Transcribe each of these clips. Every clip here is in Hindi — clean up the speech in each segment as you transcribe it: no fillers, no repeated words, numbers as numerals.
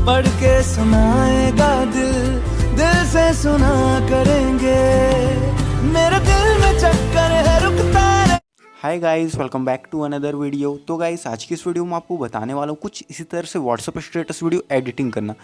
पढ़ के सुनाएगा दिल, दिल से सुना करेंगे, मेरे दिल में चक्कर है रुकता है। Hi guys, welcome back to another video. तो गाइस आज की इस वीडियो में आपको बताने वाला हूँ कुछ इसी तरह से व्हाट्सएप स्टेटस वीडियो एडिटिंग करना।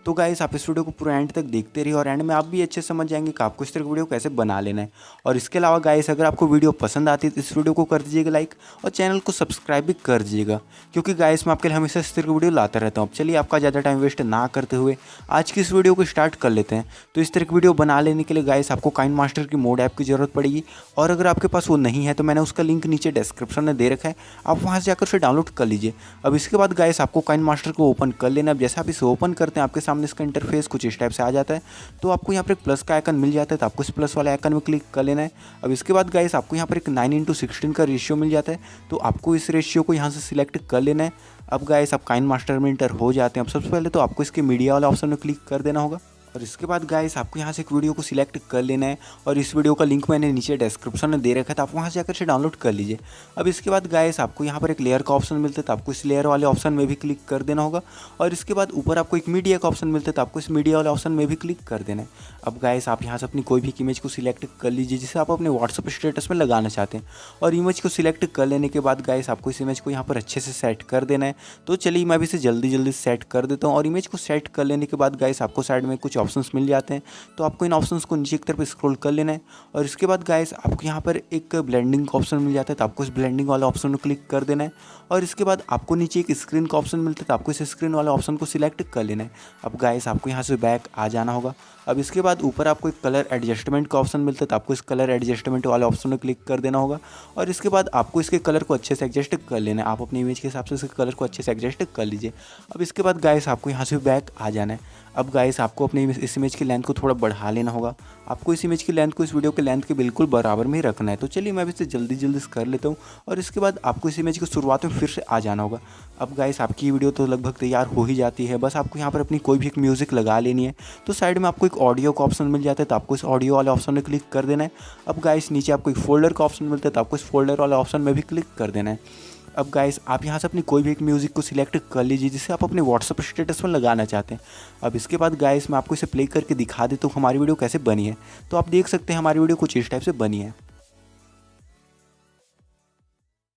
तो गाइस आप इस वीडियो को पूरा एंड तक देखते रहिए और एंड में आप भी अच्छे समझ जाएंगे कि आपको इस तरह की वीडियो कैसे बना लेना है। और इसके अलावा गाइस अगर आपको वीडियो पसंद आती है तो इस वीडियो को कर दीजिएगा लाइक और चैनल को सब्सक्राइब भी कर दीजिएगा, क्योंकि गाइस मैं आपके लिए हमेशा इस तरह की वीडियो लाता रहता हूँ। अब चलिए आपका ज़्यादा टाइम वेस्ट ना करते हुए आज की इस वीडियो को स्टार्ट कर लेते हैं। तो इस तरह की वीडियो बना लेने के लिए गाइस आपको काइनमास्टर की मोड ऐप की ज़रूरत पड़ेगी, और अगर आपके पास वो नहीं है तो मैंने उसका लिंक नीचे डिस्क्रिप्शन में दे रखा है, आप वहां से जाकर उसे डाउनलोड कर लीजिए। अब इसके बाद गाइस आपको काइनमास्टर को ओपन कर लेना। अब जैसे आप इसे ओपन करते हैं आपके सामने इसका इंटरफेस कुछ इस टाइप से आ जाता है। तो आपको यहाँ पर एक प्लस का आइकन मिल जाता है, तो आपको इस प्लस वाले आइकन में क्लिक कर लेना है। अब इसके बाद गाइस आपको यहाँ पर एक 9:16 का रेशियो मिल जाता है, तो आपको इस रेशियो को यहाँ से सिलेक्ट कर लेना है। अब गाइस आप काइनमास्टर में इंटर हो जाते हैं। अब सबसे पहले तो आपको इसके मीडिया वाले ऑप्शन में क्लिक कर देना होगा, और इसके बाद गाइस आपको यहाँ से एक वीडियो को सिलेक्ट कर लेना है, और इस वीडियो का लिंक मैंने नीचे डिस्क्रिप्शन में दे रखा है, तो आप वहाँ से जाकर से डाउनलोड कर लीजिए। अब इसके बाद गाइस आपको यहाँ पर एक लेयर का ऑप्शन मिलता है, तो आपको इस लेयर वाले ऑप्शन में भी क्लिक कर देना होगा, और इसके बाद ऊपर आपको एक मीडिया का ऑप्शन मिलता है, तो आपको इस मीडिया वाले ऑप्शन में भी क्लिक कर देना है। अब गाइस आप यहाँ से अपनी कोई भी इमेज को सिलेक्ट कर लीजिए जिसे आप अपने व्हाट्सएप स्टेटस में लगाना चाहते हैं, और इमेज को सिलेक्ट कर लेने के बाद गाइस आपको इस इमेज को यहाँ पर अच्छे से सेट कर देना है। तो चलिए मैं भी इसे जल्दी सेट कर देता हूँ। और इमेज को सेट कर लेने के बाद गाइस आपको साइड में कुछ ऑप्शंस मिल जाते हैं, तो आपको इन ऑप्शंस को नीचे की तरफ स्क्रॉल कर लेना है। और इसके बाद गाइस आपको यहाँ पर एक ब्लेंडिंग का ऑप्शन मिल जाता है, तो आपको इस ब्लेंडिंग वाले ऑप्शन में क्लिक कर देना है। और इसके बाद आपको नीचे एक स्क्रीन का ऑप्शन मिलता है, तो आपको इस स्क्रीन वाले ऑप्शन को सिलेक्ट कर लेना है। अब गाइस आपको यहाँ से बैक आ जाना होगा। अब इसके बाद ऊपर आपको एक कलर एडजस्टमेंट का ऑप्शन मिलता है, तो आपको इस कलर एडजस्टमेंट वाले ऑप्शन में क्लिक कर देना होगा। और इसके बाद आपको इसके कलर को अच्छे से एडजस्ट कर लेना है। आप अपनी इमेज के हिसाब से इसके कलर को अच्छे से एडजस्ट कर लीजिए। अब इसके बाद गाइस आपको यहाँ से बैक आ जाना है। अब गाइस आपको अपनी इस इमेज की लेंथ को थोड़ा बढ़ा लेना होगा। आपको इस इमेज की लेंथ को इस वीडियो के लेंथ के बिल्कुल बराबर में ही रखना है। तो चलिए मैं भी इसे जल्दी कर लेता हूँ। और इसके बाद आपको इस इमेज की शुरुआत में फिर से आ जाना होगा। अब गाइस आपकी वीडियो तो लगभग तैयार हो ही जाती है, बस आपको यहाँ पर अपनी कोई भी एक म्यूज़िक लगा लेनी है। तो साइड में आपको एक ऑडियो का ऑप्शन मिल जाता है, तो आपको इस ऑडियो वाले ऑप्शन में क्लिक कर देना है। अब गाइस नीचे आपको एक फोल्डर का ऑप्शन मिलता है, तो आपको इस फोल्डर वाले ऑप्शन में भी क्लिक कर देना है। अब गाइस आप यहाँ से अपनी कोई भी एक म्यूज़िक को सिलेक्ट कर लीजिए जिसे आप अपने व्हाट्सएप स्टेटस में लगाना चाहते हैं। अब इसके बाद गाइस मैं आपको इसे प्ले करके दिखा देता हूँ हमारी वीडियो कैसे बनी है। तो आप देख सकते हैं हमारी वीडियो कुछ इस टाइप से बनी है।